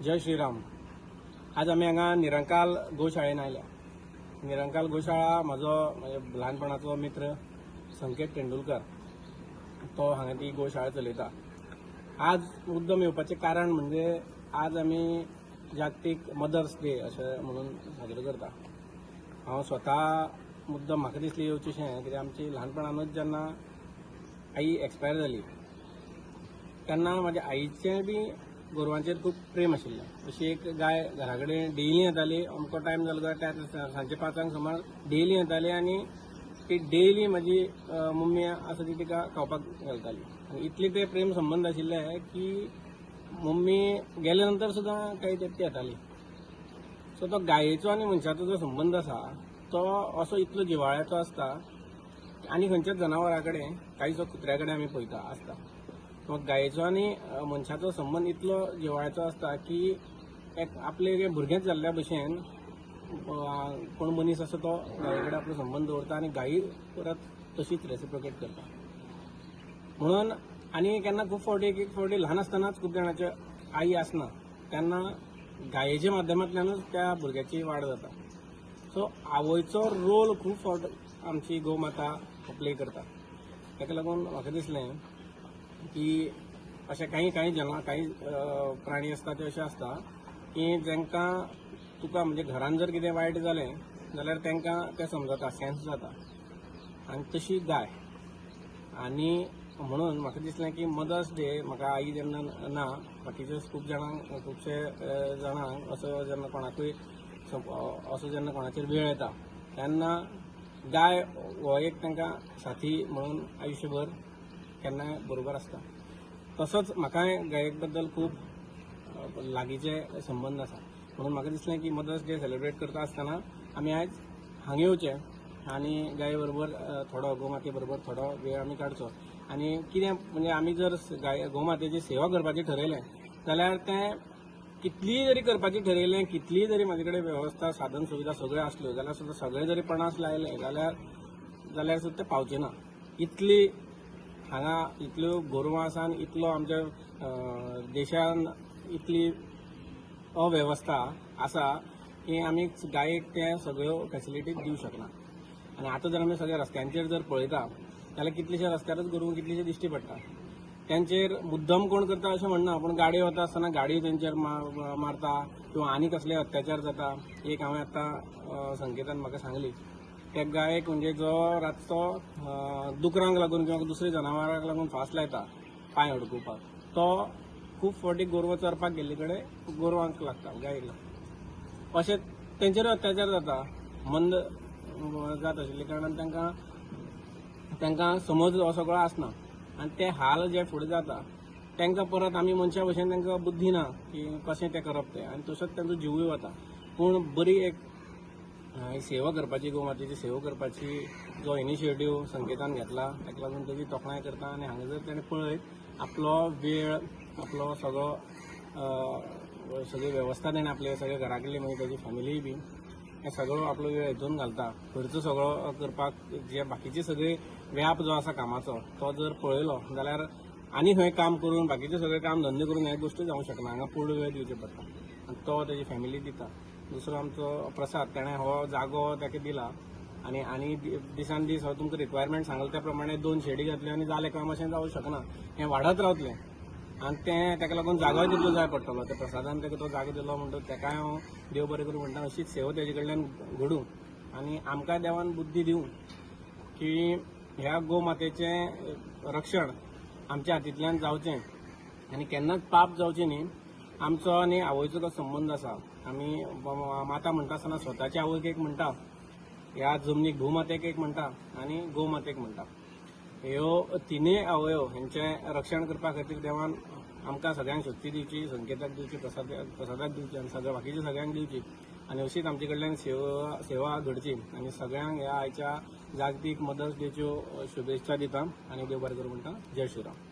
जय श्रीराम. आज आम्ही हांगा निरंकाल गोशाळेन आयल्या. निरंकाल गोशाळा म्हजो ल्हानपणाचो मित्र संकेत तेंडुलकर तो हांगा ती गोशाळा चलयता. आज मुद्दम येवपाचें कारण म्हणजे आज आमी जागतीक मदर्स डे अशें म्हणून साजरो करता. हांव स्वता मुद्दम म्हाका दिसलें येवचेशें कित्याक आमची ल्हानपणानूच जेन्ना आई एक्सपायर जाली तेन्ना म्हाज्या आईचें बी गोरवांचेर खूब प्रेम आशिल्लें. अशी एक गाय घरा कडेन डेली येताली. अमको टायम जालो काय त्या सांजे 5 सुमार डेली येताली आनी ती डेली म्हाजी मम्मी आसा ती तिका खावपाक घालताली. आनी इतले ते प्रेम संबंद आशिल्ले की मम्मी गेले नंतर सुद्दां काही ती येताली. सो तो गायेचो आनी मनशाचो जो संबंध आसा तो असो इतलो जिव्हाळ्याचो आसता. आनी खंयच्याच जनावरा कडेन कांयचो कुत्र्या कडेन आमी पळयता आसता. मग गायेचो आनी मनशाचो संबंध इतलो जिव्हाळ्याचो आसता की एक आपले भुरगेंच जाल्ल्या भशेन कोण मनीस आसा तो गाये कडेन आपलो संबंध दवरता आनी गायी परत तशीच रेसिप्रोकेट करता. म्हणून आनी केन्ना खूब फावटी एक फावटी ल्हान आसतनाच खूब जाणांचे आई आसना तेन्ना गायेच्या माध्यमांतल्यानूच त्या भुरग्याची वाड जाता. सो आवयचो रोल खूब फावट आमची गोमाता प्ले करता. ताका लागून म्हाका दिसलें की अशें काही प्राणी आसता ते अशें आसता की जांकां तुका म्हणजे घरान जर कितें वायट जालें जाल्यार तांकां तें समजता, सेन्स जाता. आनी तशी गाय. आनी म्हणून म्हाका दिसलें की मदर्स डे म्हाका आई जेन्ना ना बाकीचे खुबशे जाणांक असो जेन्ना कोणाकूय असो जेन्ना कोणाचेर वेळ येता तेन्ना गाय हो एक तांकां साथी म्हणून आयुश्यभर केन्नाय बरोबर आसता. तसोच म्हाकाय गाये बद्दल खूब लागींचे संबंद आसा. म्हणून म्हाका दिसलें की मदर्स डे सेलिब्रेट करता आसतना आमी आयज हांगा येवचें आनी गाये बरोबर थोडो गोमाते बरोबर थोडो वेळ आमी काडचो. आनी कितें म्हणजे आमी जर गोमातेची सेवा करपाचें ठरयलें जाल्यार तें कितलीय जरी करपाचें ठरयलें, कितलीय जरी म्हाजे कडेन वेवस्था साधन सुविधा सगळ्यो आसल्यो जाल्यार सुद्दां सगळे जरी पणास लायले जाल्यार सुद्दां तें पावचें ना. इतली हांगा इतल्यो गोरवां आसा आनी इतलो आमच्या देशान इतली अवेवस्था आसा की आमी गायेक ते सगळ्यो फॅसिलिटीज दिवंक शकना. आनी आतां जर आमी सगळ्या रस्त्यांचेर जर पळयता जाल्यार कितलेशे रस्त्यारच गोरवां कितलीशे दिश्टी पडटा. त्यांचेर मुद्दम कोण करता अशें म्हणना, पूण गाडयो वता आसतना गाडयो तेंचेर मारता किंवा आनी कसले अत्याचार जाता. एक हांवें आतां संकेतान म्हाका सांगली त्या गायेक म्हणजे जो रातचो दुकरांक लागून किंवा दुसऱ्या जनावरांक लागून फास लायता पांय अडकुवपाक तो खूब फावटी गोरवां चरपाक गेल्ले कडेन गोरवांक लागता, गायेक लागता. अशें तेंचेरूय अत्याचार जाता. मंद जात आशिल्ल्या कारणान तांकां समज हो सगळो आसना. आनी ते हाल जे फुडें जाता तांकां परत आमी मनशा भशेन तांकां बुद्धी ना की कशें तें करप तें. आनी तसोच तांचो जिवूय वता. पूण बरी एक सेवा करपाची, गोमातेची सेवा करपाची जो इनिशिएटीव संकेतान घेतला ताका लागून तेजी तोखणाय करता. आनी हांगा जर ताणें पळयत आपलो वेळ आपलो सगळी वेवस्था ताणें आपले सगळे घरा कडली मागीर ताजी फॅमिलीय बी हें सगळो आपलो वेळ हितून घालता. खर्च सगळो करपाक जे बाकीचे सगळे व्याप जो आसा कामाचो तो जर पळयलो जाल्यार आनी खंय काम करून बाकीचे सगळे काम धंदे करून हे गोश्टी जावंक शकना. हांगा पूर्ण वेळ दिवचे पडटा आनी तो ताजी फॅमिली दिता. दुसरो आमचो प्रसाद ताणें हो जागो ताका दिला आनी दिसान दीस हांव तुमकां रिक्वायरमेंट सांगला त्या प्रमाणे 2 शेडी घातल्यो आनी जालें काम अशें जावंक शकना. हें वाडत रावतलें आनी तें ताका लागून जागोय तितलो जाय पडटलो. त्या प्रसादान ताका तो जागो दिलो म्हणटच ताकाय हांव देव बरें करूं म्हणटा. अशीच सेवा तेजे कडल्यान घडूं आनी आमकां देवान बुद्धी दिवं की ह्या गोमातेचें रक्षण आमच्या हातींतल्यान जावचें आनी केन्नाच पाप जावचें न्ही. आमचो आनी आवयचो जो संबंध आसा आमी माता म्हणटा आसतना स्वताच्या आवयक एक म्हणटा, ह्या जमनीक भूमातेक एक म्हणटा आनी गोमातेक म्हणटा. ह्यो तिनूय आवयो हेंचें रक्षण करपा खातीर देवान आमकां सगळ्यांक शक्ती दिवची, संकेताक दिवची, प्रसादाक दिवची आनी सगळ्या बाकीच्या सगळ्यांक दिवची. आनी अशीच आमचे कडल्यान सेवा घडची. आनी सगळ्यांक ह्या आयच्या जागतीक मदर्स डेच्यो शुभेच्छा दिता आनी देव बरें करूं म्हणटा. जय श्रीराम.